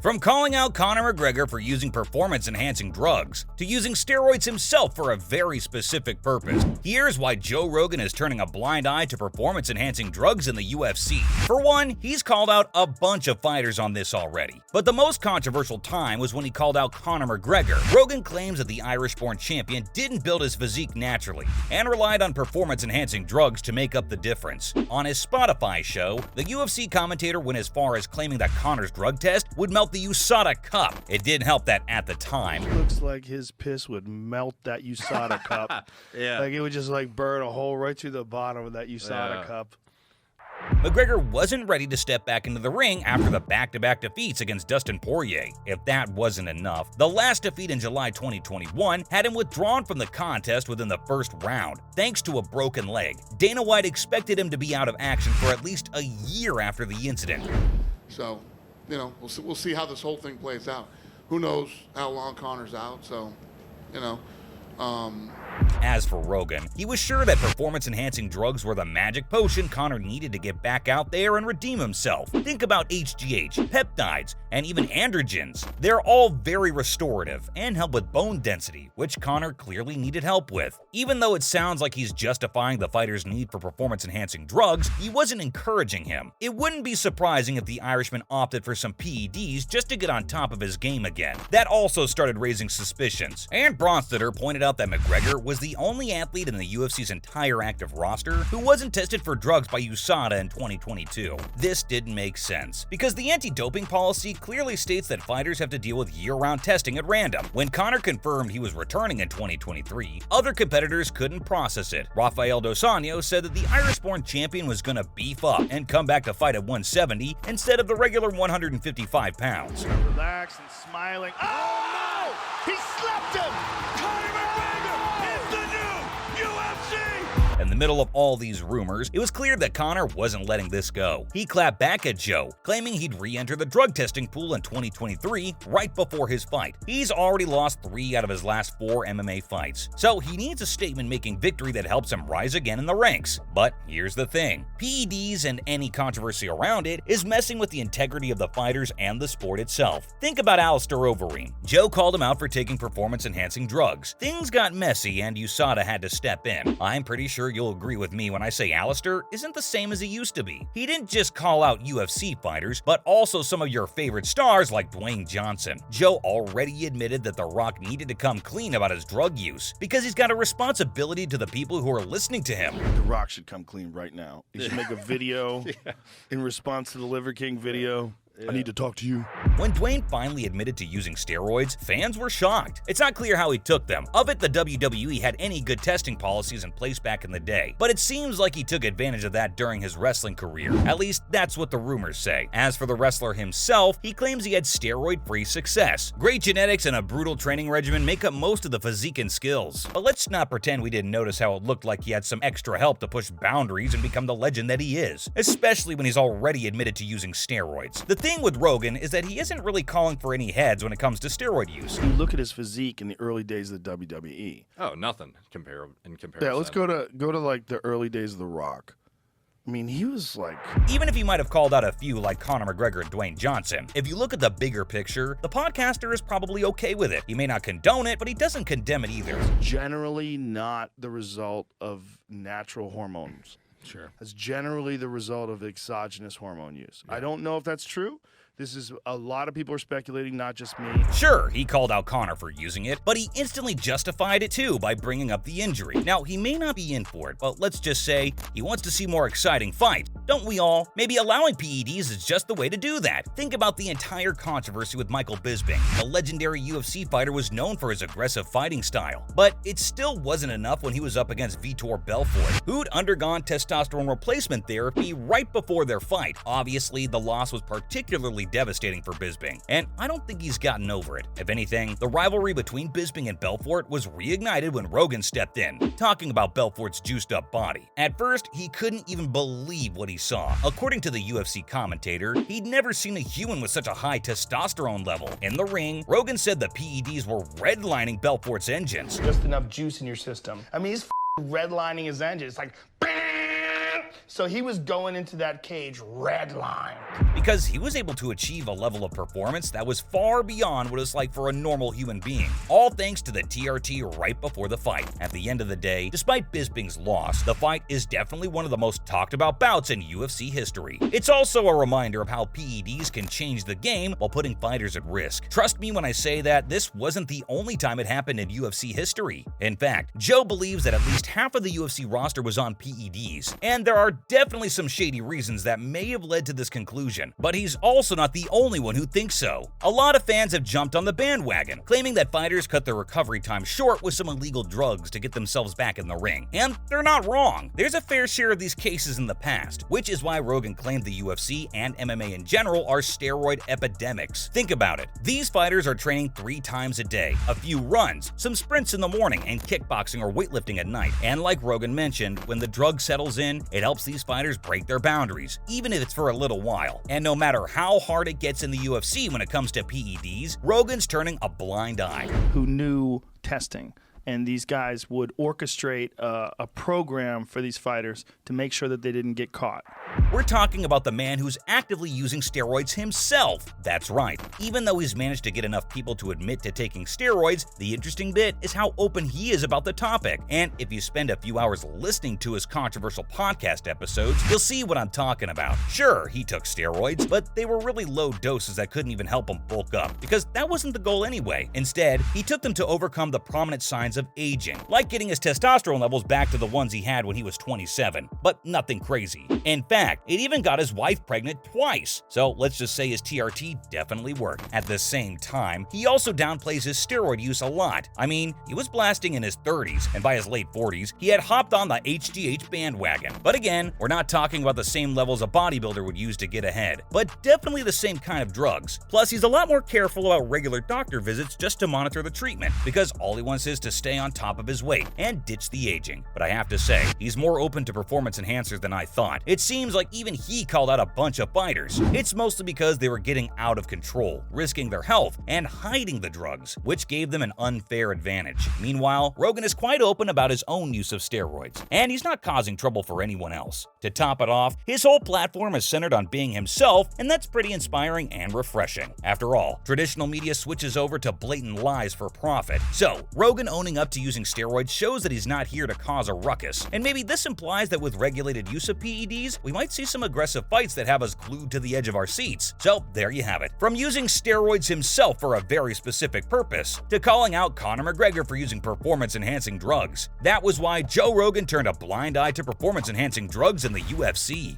From calling out Conor McGregor for using performance-enhancing drugs, to using steroids himself for a very specific purpose, here's why Joe Rogan is turning a blind eye to performance-enhancing drugs in the UFC. For one, he's called out a bunch of fighters on this already, but the most controversial time was when he called out Conor McGregor. Rogan claims that the Irish-born champion didn't build his physique naturally and relied on performance-enhancing drugs to make up the difference. On his Spotify show, the UFC commentator went as far as claiming that Conor's drug test would melt the USADA cup. It didn't help that at the time. Looks like his piss would melt that USADA cup. Yeah. Like it would just like burn a hole right through the bottom of that USADA cup. McGregor wasn't ready to step back into the ring after the back-to-back defeats against Dustin Poirier. If that wasn't enough, the last defeat in July 2021 had him withdrawn from the contest within the first round, thanks to a broken leg. Dana White expected him to be out of action for at least a year after the incident. So, you know, we'll see how this whole thing plays out. Who knows how long Conor's out, so, you know. As for Rogan, he was sure that performance-enhancing drugs were the magic potion Conor needed to get back out there and redeem himself. Think about HGH, peptides, and even androgens. They're all very restorative and help with bone density, which Conor clearly needed help with. Even though it sounds like he's justifying the fighter's need for performance-enhancing drugs, he wasn't encouraging him. It wouldn't be surprising if the Irishman opted for some PEDs just to get on top of his game again. That also started raising suspicions, and Bronstetter pointed out that McGregor was the only athlete in the UFC's entire active roster who wasn't tested for drugs by USADA in 2022. This didn't make sense, because the anti-doping policy clearly states that fighters have to deal with year-round testing at random. When Conor confirmed he was returning in 2023, other competitors couldn't process it. Rafael Dos Anjos said that the Irish-born champion was gonna beef up and come back to fight at 170 instead of the regular 155 pounds. Relaxed and smiling. Oh no! He slapped him! Conor McGregor is the new UFC! In the middle of all these rumors, it was clear that Conor wasn't letting this go. He clapped back at Joe, claiming he'd re-enter the drug testing pool in 2023 right before his fight. He's already lost 3 out of his last 4 MMA fights, so he needs a statement-making victory that helps him rise again in the ranks. But here's the thing, PEDs and any controversy around it is messing with the integrity of the fighters and the sport itself. Think about Alistair Overeem. Joe called him out for taking performance-enhancing drugs. Things got messy and USADA had to step in. I'm pretty sure you'll agree with me when I say Alistair isn't the same as he used to be. He didn't just call out UFC fighters, but also some of your favorite stars like Dwayne Johnson. Joe already admitted that The Rock needed to come clean about his drug use, because he's got a responsibility to the people who are listening to him. The Rock should come clean right now. He should make a video in response to the Liver King video. I need to talk to you. When Dwayne finally admitted to using steroids, fans were shocked. It's not clear how he took them. Of it, the WWE had any good testing policies in place back in the day, but it seems like he took advantage of that during his wrestling career. At least, that's what the rumors say. As for the wrestler himself, he claims he had steroid-free success. Great genetics and a brutal training regimen make up most of the physique and skills. But let's not pretend we didn't notice how it looked like he had some extra help to push boundaries and become the legend that he is, especially when he's already admitted to using steroids. The thing with Rogan is that he isn't really calling for any heads when it comes to steroid use. You look at his physique in the early days of the WWE. Oh, nothing in comparison. Yeah, let's go to like the early days of The Rock. I mean, he was like... Even if he might have called out a few like Conor McGregor and Dwayne Johnson, if you look at the bigger picture, the podcaster is probably okay with it. He may not condone it, but he doesn't condemn it either. Generally not the result of natural hormones. Sure. That's generally the result of exogenous hormone use. I don't know if that's true. This is a lot of people are speculating, not just me. Sure, he called out Conor for using it, but he instantly justified it too by bringing up the injury. Now, he may not be in for it, but let's just say he wants to see more exciting fights. Don't we all? Maybe allowing PEDs is just the way to do that. Think about the entire controversy with Michael Bisping. The legendary UFC fighter was known for his aggressive fighting style, but it still wasn't enough when he was up against Vitor Belfort, who'd undergone testosterone replacement therapy right before their fight. Obviously, the loss was particularly devastating for Bisping, and I don't think he's gotten over it. If anything, the rivalry between Bisping and Belfort was reignited when Rogan stepped in, talking about Belfort's juiced-up body. At first, he couldn't even believe what he saw. According to the UFC commentator, he'd never seen a human with such a high testosterone level. In the ring, Rogan said the PEDs were redlining Belfort's engines. Just enough juice in your system. I mean, he's redlining his engine. It's like, So he was going into that cage redline. Because he was able to achieve a level of performance that was far beyond what it's like for a normal human being, all thanks to the TRT right before the fight. At the end of the day, despite Bisping's loss, the fight is definitely one of the most talked about bouts in UFC history. It's also a reminder of how PEDs can change the game while putting fighters at risk. Trust me when I say that this wasn't the only time it happened in UFC history. In fact, Joe believes that at least half of the UFC roster was on PEDs, and there are definitely some shady reasons that may have led to this conclusion, but he's also not the only one who thinks so. A lot of fans have jumped on the bandwagon, claiming that fighters cut their recovery time short with some illegal drugs to get themselves back in the ring. And they're not wrong. There's a fair share of these cases in the past, which is why Rogan claimed the UFC and MMA in general are steroid epidemics. Think about it. These fighters are training 3 times a day, a few runs, some sprints in the morning, and kickboxing or weightlifting at night. And like Rogan mentioned, when the drug settles in, it helps these fighters break their boundaries, even if it's for a little while. And no matter how hard it gets in the UFC when it comes to PEDs, Rogan's turning a blind eye. Who knew testing, and these guys would orchestrate a program for these fighters to make sure that they didn't get caught. We're talking about the man who's actively using steroids himself. That's right. Even though he's managed to get enough people to admit to taking steroids, the interesting bit is how open he is about the topic. And if you spend a few hours listening to his controversial podcast episodes, you'll see what I'm talking about. Sure, he took steroids, but they were really low doses that couldn't even help him bulk up, because that wasn't the goal anyway. Instead, he took them to overcome the prominent signs of aging, like getting his testosterone levels back to the ones he had when he was 27, but nothing crazy. In fact, it even got his wife pregnant twice, so let's just say his TRT definitely worked. At the same time, he also downplays his steroid use a lot. I mean, he was blasting in his 30s, and by his late 40s, he had hopped on the HGH bandwagon. But again, we're not talking about the same levels a bodybuilder would use to get ahead, but definitely the same kind of drugs. Plus, he's a lot more careful about regular doctor visits just to monitor the treatment, because all he wants is to stay on top of his weight and ditch the aging. But I have to say, he's more open to performance enhancers than I thought. It seems like even he called out a bunch of fighters. It's mostly because they were getting out of control, risking their health, and hiding the drugs, which gave them an unfair advantage. Meanwhile, Rogan is quite open about his own use of steroids, and he's not causing trouble for anyone else. To top it off, his whole platform is centered on being himself, and that's pretty inspiring and refreshing. After all, traditional media switches over to blatant lies for profit. So, Rogan owning up to using steroids shows that he's not here to cause a ruckus, and maybe this implies that with regulated use of PEDs, we might see some aggressive fights that have us glued to the edge of our seats. So there you have it. From using steroids himself for a very specific purpose, to calling out Conor McGregor for using performance-enhancing drugs. That was why Joe Rogan turned a blind eye to performance-enhancing drugs in the UFC.